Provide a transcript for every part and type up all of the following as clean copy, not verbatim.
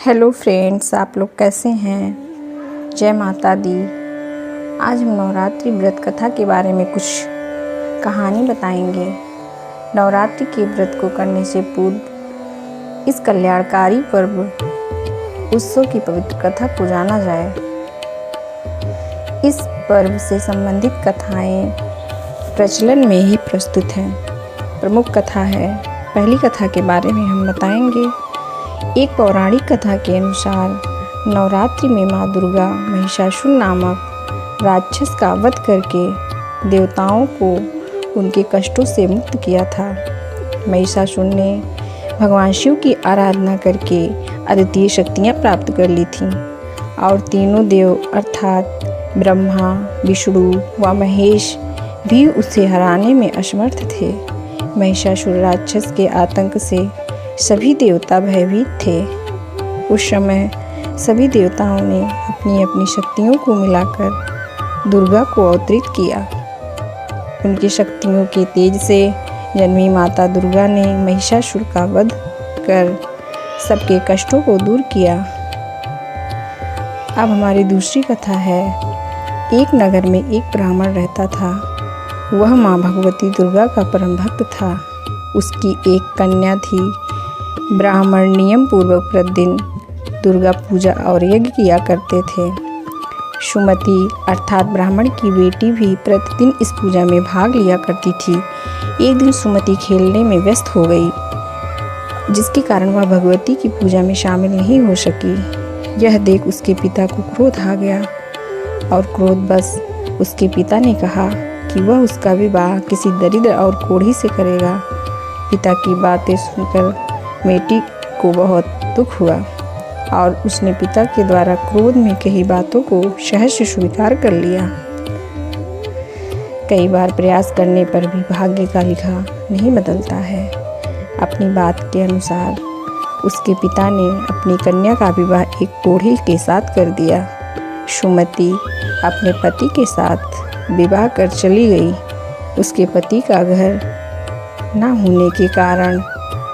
Hello friends, आप लोग कैसे हैं। जय माता दी। आज हम नवरात्रि व्रत कथा के बारे में कुछ कहानी बताएंगे। नवरात्रि के व्रत को करने से पूर्व इस कल्याणकारी पर्व उत्सव की पवित्र कथा को जाना जाए। इस पर्व से संबंधित कथाएं प्रचलन में ही प्रस्तुत हैं। प्रमुख कथा है। पहली कथा के बारे में हम बताएंगे। एक पौराणिक कथा के अनुसार नवरात्रि में माँ दुर्गा महिषासुर नामक राक्षस का वध करके देवताओं को उनके कष्टों से मुक्त किया था। महिषासुर ने भगवान शिव की आराधना करके अद्वितीय शक्तियाँ प्राप्त कर ली थीं और तीनों देव अर्थात ब्रह्मा, विष्णु व महेश भी उसे हराने में असमर्थ थे। महिषासुर राक्षस के आतंक से सभी देवता भयभीत थे। उस समय सभी देवताओं ने अपनी अपनी शक्तियों को मिलाकर दुर्गा को अवतरित किया। उनकी शक्तियों के तेज से जन्मी माता दुर्गा ने महिषासुर का वध कर सबके कष्टों को दूर किया। अब हमारी दूसरी कथा है। एक नगर में एक ब्राह्मण रहता था। वह माँ भगवती दुर्गा का परम भक्त था। उसकी एक कन्या थी। ब्राह्मण नियम पूर्वक प्रतिदिन दुर्गा पूजा और यज्ञ किया करते थे। सुमति अर्थात ब्राह्मण की बेटी भी प्रतिदिन इस पूजा में भाग लिया करती थी। एक दिन सुमति खेलने में व्यस्त हो गई, जिसके कारण वह भगवती की पूजा में शामिल नहीं हो सकी। यह देख उसके पिता को क्रोध आ गया और क्रोधवश उसके पिता ने कहा कि वह उसका विवाह किसी दरिद्र और कोढ़ी से करेगा। पिता की बातें सुनकर बेटी को बहुत दुख हुआ और उसने पिता के द्वारा क्रोध में कही बातों को सहर्ष स्वीकार कर लिया। कई बार प्रयास करने पर भी भाग्य का लिखा नहीं बदलता है। अपनी बात के अनुसार उसके पिता ने अपनी कन्या का विवाह एक कोढ़ी के साथ कर दिया। सुमति अपने पति के साथ विवाह कर चली गई। उसके पति का घर न होने के कारण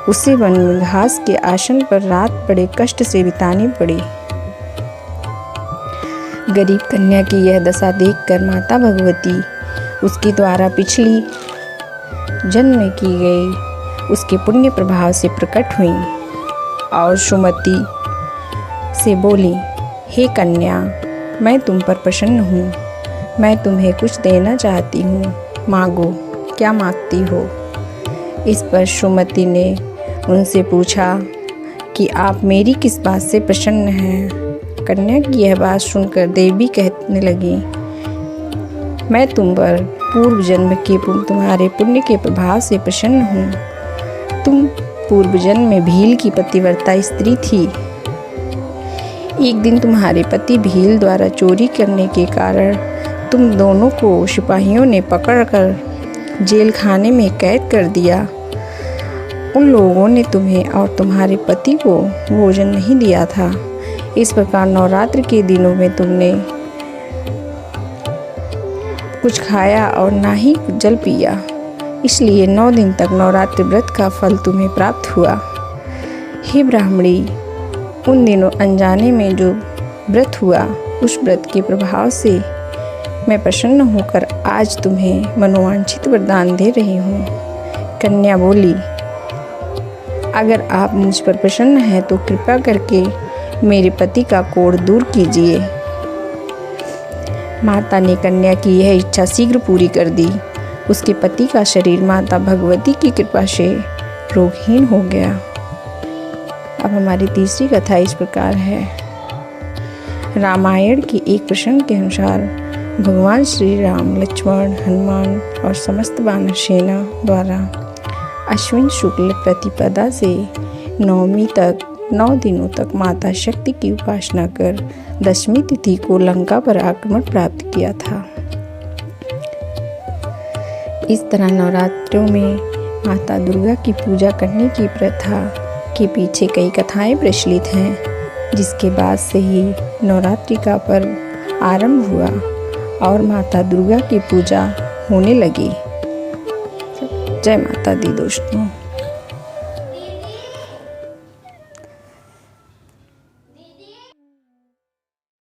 उसे वन में घास के आसन पर रात बड़े कष्ट से बितानी पड़ी। गरीब कन्या की यह दशा देखकर माता भगवती उसके द्वारा पिछली जन्म में की गई उसके पुण्य प्रभाव से प्रकट हुई और सुमति से बोली, हे कन्या, मैं तुम पर प्रसन्न हूँ। मैं तुम्हें कुछ देना चाहती हूँ। मांगो, क्या मांगती हो। इस पर सुमति ने उनसे पूछा कि आप मेरी किस बात से प्रसन्न हैं। कन्या की यह बात सुनकर देवी कहने लगी, मैं तुम पर पूर्व जन्म के तुम्हारे पुण्य के प्रभाव से प्रसन्न हूँ। तुम पूर्व जन्म में भील की पतिव्रता स्त्री थी। एक दिन तुम्हारे पति भील द्वारा चोरी करने के कारण तुम दोनों को सिपाहियों ने पकड़कर जेल खाने में कैद कर दिया। उन लोगों ने तुम्हें और तुम्हारे पति को भोजन नहीं दिया था। इस प्रकार नवरात्र के दिनों में तुमने कुछ खाया और ना ही जल पिया। इसलिए 9 दिन तक नवरात्रि व्रत का फल तुम्हें प्राप्त हुआ। हे ब्राह्मणी, उन दिनों अनजाने में जो व्रत हुआ, उस व्रत के प्रभाव से मैं प्रसन्न होकर आज तुम्हें मनोवांछित वरदान दे रही हूँ। कन्या बोली, अगर आप मुझ पर प्रसन्न हैं तो कृपा करके मेरे पति का कोढ़ दूर कीजिए। माता ने कन्या की यह इच्छा शीघ्र पूरी कर दी। उसके पति का शरीर माता भगवती की कृपा से रोगहीन हो गया। अब हमारी तीसरी कथा इस प्रकार है। रामायण के एक प्रसंग के अनुसार भगवान श्री राम, लक्ष्मण, हनुमान और समस्त वानर सेना द्वारा अश्विन शुक्ल प्रतिपदा से नवमी तक 9 दिनों तक माता शक्ति की उपासना कर 10वीं तिथि को लंका पर आक्रमण प्राप्त किया था। इस तरह नवरात्रों में माता दुर्गा की पूजा करने की प्रथा के पीछे कई कथाएं प्रचलित हैं, जिसके बाद से ही नवरात्रि का पर्व आरंभ हुआ और माता दुर्गा की पूजा होने लगी। जय माता दी दोस्तों।